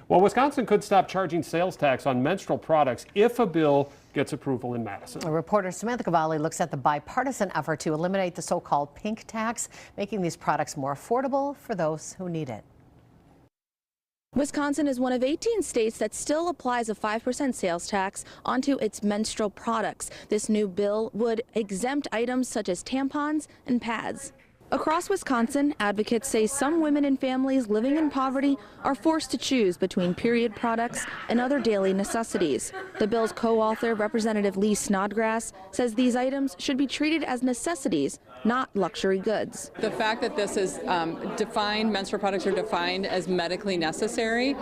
Well, Wisconsin could stop charging sales tax on menstrual products if a bill gets approval in Madison. Our reporter Samantha Cavalli looks at the bipartisan effort to eliminate the so-called pink tax, making these products more affordable for those who need it. Wisconsin is one of 18 states that still applies a 5% sales tax onto its menstrual products. This new bill would exempt items such as tampons and pads. Across Wisconsin, advocates say some women and families living in poverty are forced to choose between period products and other daily necessities. The bill's co-author, Representative Lee Snodgrass, says these items should be treated as necessities, not luxury goods. The fact that this is defined, menstrual products are defined as medically necessary,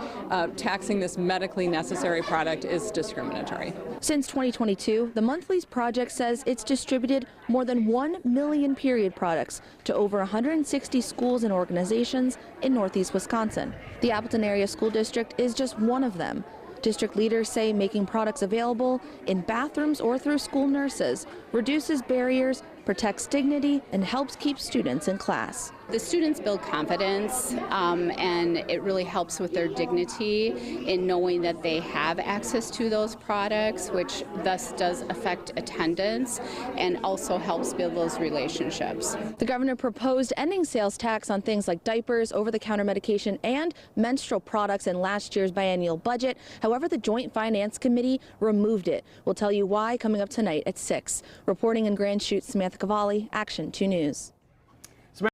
taxing this medically necessary product is discriminatory. Since 2022, the Monthly's project says it's distributed more than 1 million period products to over 160 schools and organizations in Northeast Wisconsin. The Appleton Area School District is just one of them. District leaders say making products available in bathrooms or through school nurses reduces barriers, protects dignity, and helps keep students in class. The students build confidence, and it really helps with their dignity in knowing that they have access to those products, which thus does affect attendance and also helps build those relationships. The governor proposed ending sales tax on things like diapers, over-the-counter medication, and menstrual products in last year's biennial budget. However, the Joint Finance Committee removed it. We'll tell you why coming up tonight at 6. Reporting in Grand Chute, Samantha Cavalli, Action 2 News.